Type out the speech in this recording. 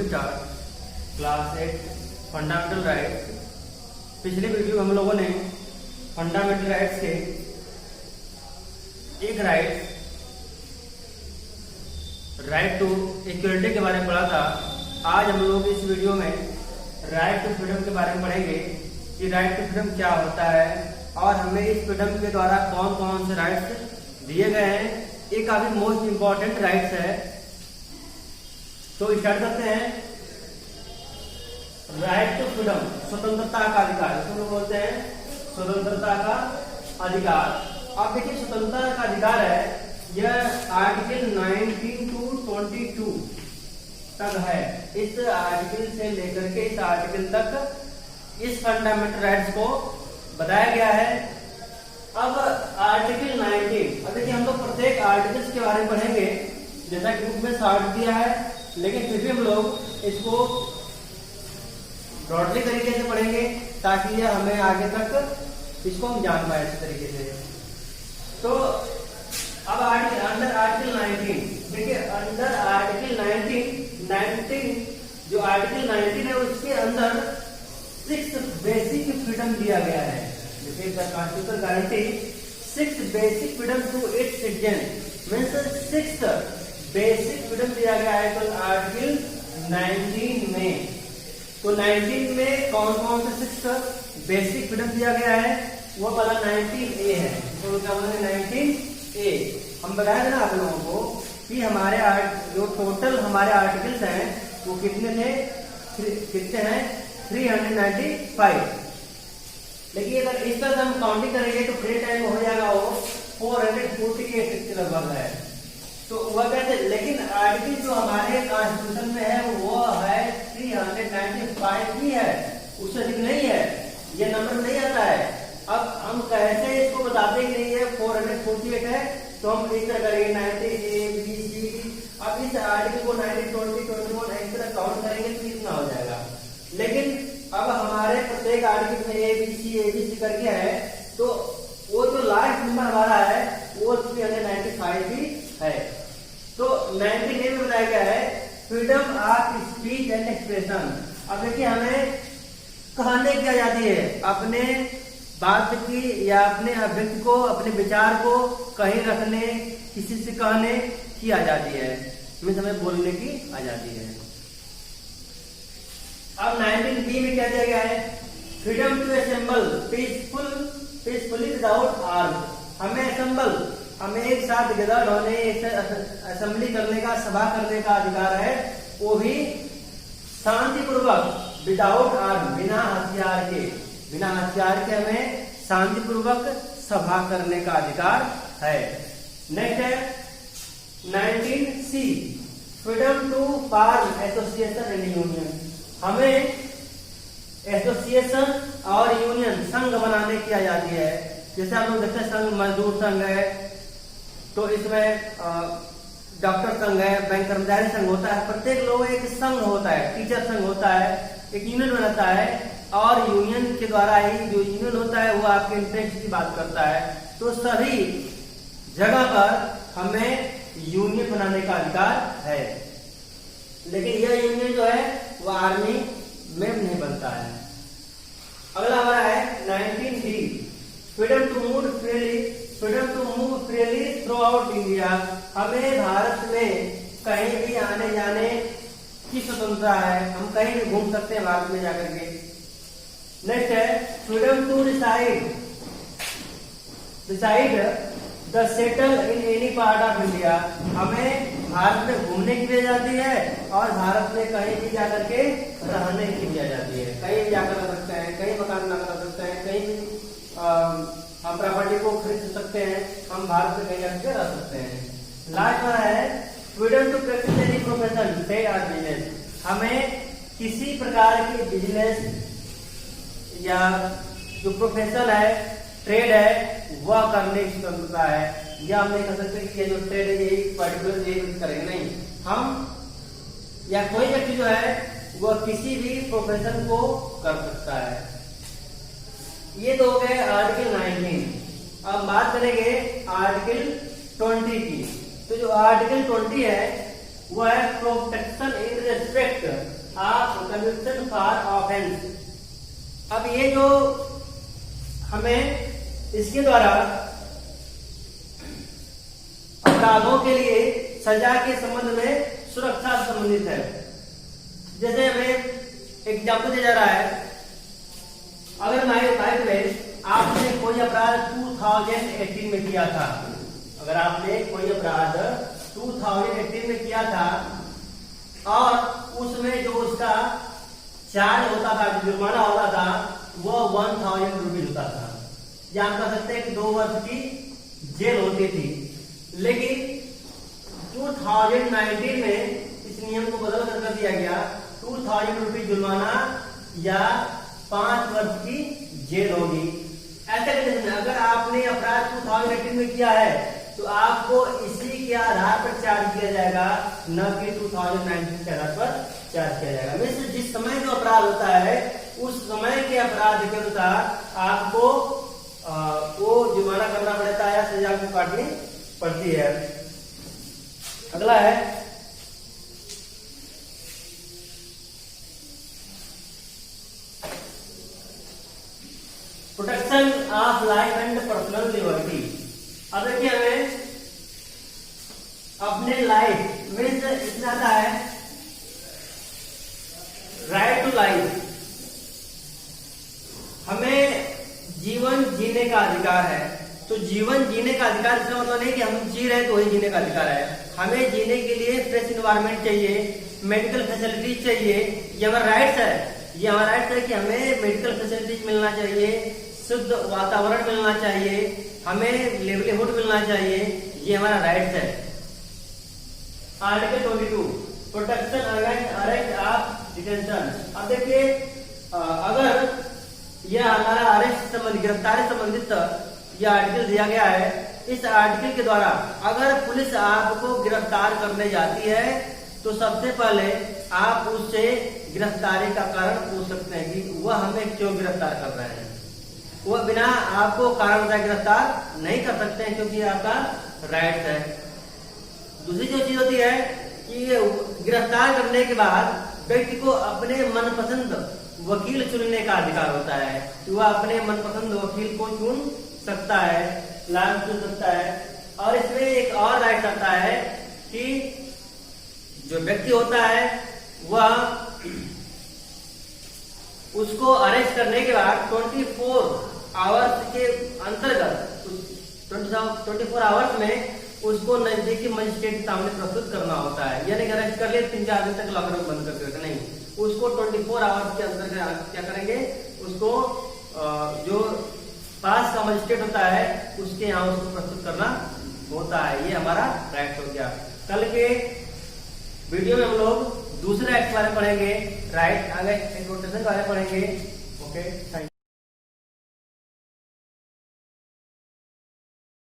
Start class 8 fundamental rights. पिछले video में हम लोगों ने फंडामेंटल राइट्स के एक राइट टू इक्वलिटी के बारे में पढ़ा था। आज हम लोग इस वीडियो में राइट टू फ्रीडम के बारे में पढ़ेंगे कि राइट टू फ्रीडम क्या होता है और हमें इस फ्रीडम के द्वारा कौन कौन से राइट्स दिए गए हैं। ये काफी मोस्ट इंपॉर्टेंट राइट्स है। तो स्टार्ट करते हैं। राइट टू फ्रीडम, स्वतंत्रता का अधिकार, इसको लोग बोलते हैं स्वतंत्रता का अधिकार। अब देखिए स्वतंत्रता का अधिकार है, यह आर्टिकल 19 to 22 तक है। इस आर्टिकल से लेकर के इस आर्टिकल तक इस फंडामेंटल राइट्स को बताया गया है। अब आर्टिकल 19, अब देखिए हम लोग प्रत्येक आर्टिकल्स के बारे में पढ़ेंगे, जैसा कि बुक में शॉर्ट दिया है, लेकिन फिर भी हम लोग इसको ब्रॉडली तरीके से पढ़ेंगे ताकि यह हमें आगे तक इसको हम जान पाए इस तरीके से। तो अब अंडर आर्टिकल 19 देखिए, अंडर आर्टिकल 19 जो आर्टिकल 19 है उसके अंदर 6 बेसिक फ्रीडम दिया गया है। देखिए the constitution guarantee 6 basic freedom to its citizen, means 6 basic freedom दिया गया है तो आर्टिकल 19 में। तो 19 में कौन कौन से 6 बेसिक फ्रीडम दिया गया है, वो वाला 19A है। तो क्या बोले 19A। हम बताए थे ना आप लोगों को कि हमारे जो टोटल हमारे आर्टिकल्स हैं वो कितने थे, कितने हैं 395। लेकिन अगर इस तरह से हम काउंटिंग करेंगे तो फ्री टाइम हो जाएगा वो 448 के लगभग है। तो वह कहते, लेकिन आर्टिकल जो हमारे कॉन्स्टिट्यूशन में है वो है 395 ही है, उससे अधिक नहीं है, ये नंबर नहीं आता है। अब हम कैसे इसको बताते कि नहीं है 448 है, तो हम इस तरह करेंगे 90A, BC। अब इस आर्टिकल को 90, 20, 21 इस तरह काउंट करेंगे तो इतना हो जाएगा। लेकिन अब हमारे प्रत्येक आर्टिकल में ABC करके है, तो वो जो लास्ट नंबर हमारा है वो 395 भी है। तो 19A में बताया गया है freedom of speech and expression. अब देखिए हमें कहने की आजादी है, अपने बात की या अपने अभिव्यक्ति को, अपने विचार को कहीं रखने, किसी से कहने की आजादी है, मीन्स हमें बोलने की आजादी है। अब 19B में क्या दिया गया है, freedom to assemble peacefully without arm. हमें एक साथ गैदर होने, असेंबली करने का, सभा करने का अधिकार है, वो भी शांतिपूर्वक, विदाउट आर्म, बिना हथियार के हमें शांतिपूर्वक सभा करने का अधिकार है। नेक्स्ट है 19C, freedom to form association and union. हमें एसोसिएशन और यूनियन, संघ बनाने की आजादी है। जैसे हम लोग देखते हैं संघ, मजदूर संघ है, तो इसमें डॉक्टर संघ है, बैंक कर्मचारी संघ होता है, प्रत्येक लोग एक संघ होता है, टीचर संघ होता है, एक यूनियन बनाता है, और यूनियन के द्वारा ही जो यूनियन होता है वो आपके इंटरेस्ट की बात करता है। तो सभी जगह पर हमें यूनियन बनाने का अधिकार है, लेकिन यह यूनियन जो है वो आर्मी में नहीं बनता है। अगला हमारा है 19D, freedom to move freely throughout India. हमें भारत में कहीं भी आने जाने की स्वतंत्रता है, हम कहीं भी घूम सकते हैं भारत में जाकर के। नेक्स्ट है freedom to decide the settle in any part of India. हमें भारत में घूमने की भी आजादी है और भारत में कहीं भी जाकर के रहने की भी आजादी है। कहीं भी जाकर रह सकते हैं, कहीं मकान बना कर रह सकते हैं, कहीं भी हम प्रॉपर्टी को खरीद सकते हैं, हम भारत में कहीं जाकर रह सकते हैं। लास्ट वाला है freedom to practise any profession, trade और बिजनेस। हमें किसी प्रकार की बिजनेस या जो प्रोफेशन है, ट्रेड है, वह करने की स्वतंत्रता है। या हम नहीं कर सकते कि ये जो ट्रेड है यही पर्टिकुलर यही करेंगे, नहीं। हम या कोई व्यक्ति जो है वह किसी भी प्रोफेशन को कर सकता है। ये तो हो गए आर्टिकल 19। अब बात करेंगे आर्टिकल 20 की। तो जो आर्टिकल 20 है वो है protection in respect of conviction for offence. अब ये जो हमें इसके द्वारा अपराधों के लिए सजा के संबंध में सुरक्षा से संबंधित है। जैसे हमें एग्जाम्पल दिया जा रहा है, अगर लाइफ में आपने कोई अपराध 2018 में किया था, अगर आपने कोई अपराध 2018 में किया था और उसमें जो उसका चार्ज होता था, जो जुर्माना होता था, वो 1000 रुपीज होता था, या आप कह सकते हैं कि 2 वर्ष की जेल होती थी। लेकिन 2019 में इस नियम को बदल कर दिया गया, 2000 रुपीज जुर्माना या 5 वर्ष की जेल होगी। ऐसे कंडीशन में अगर आपने अपराध 2018 में किया है तो आपको इसी के आधार पर चार्ज किया जाएगा, न कि 2019 के आधार पर चार्ज किया जाएगा। मीन्स जिस समय जो अपराध होता है उस समय के अपराध के अनुसार आपको वो जुर्माना करना पड़ता है या सजा को काटनी पड़ती है। अगला है protection of life and personal liberty. अब देखिए हमें अपने लाइफ में इतना आता है राइट टू लाइफ, हमें जीवन जीने का अधिकार है। तो जीवन जीने का अधिकार इसका मतलब नहीं कि हम जी रहे तो वही जीने का अधिकार है। हमें जीने के लिए फ्रेश इन्वायरमेंट चाहिए, मेडिकल फैसिलिटीज चाहिए, ये हमारा राइट्स है। ये हमारा राइट्स है कि हमें मेडिकल फैसिलिटीज मिलना चाहिए, शुद्ध वातावरण मिलना चाहिए, हमें लिवलीहुड मिलना चाहिए, ये हमारा राइट्स है। Article 22 protection against arrest of detention. अब देखिए अगर यह हमारा अरेस्ट संबंधित, गिरफ्तारी संबंधित यह आर्टिकल दिया गया है, इस आर्टिकल के द्वारा अगर पुलिस आपको गिरफ्तार करने जाती है तो सबसे पहले आप उससे गिरफ्तारी का कारण पूछ सकते हैं कि वह हमें क्यों गिरफ्तार कर रहे हैं। वह बिना आपको कारण बताए गिरफ्तार नहीं कर सकते हैं, क्योंकि आपका राइट है। दूसरी जो चीज होती है कि गिरफ्तार करने के बाद व्यक्ति को अपने मनपसंद वकील चुनने का अधिकार होता है कि वह अपने मनपसंद वकील को चुन सकता है, लाभ चुन सकता है। और इसमें एक और राइट आता है कि जो व्यक्ति होता है वह उसको अरेस्ट करने के बाद 24 आवर्स के अंतर्गत 24 आवर्स में उसको नजदीकी मजिस्ट्रेट के सामने प्रस्तुत करना होता है। यानी अरेस्ट कर लिए 3-4 दिन तक लॉकर में बंद कर देते नहीं, उसको 24 आवर्स के अंतर्गत क्या करेंगे, उसको जो पास का मजिस्ट्रेट होता है उसके यहाँ उसको प्रस्तुत करना होता है। ये हमारा राइट हो गया। कल के वीडियो में हम लोग दूसरे एक्ट के बारे में पढ़ेंगे, राइट, आगे प्रोटेक्शन के बारे में पढ़ेंगे। Okay, thank you.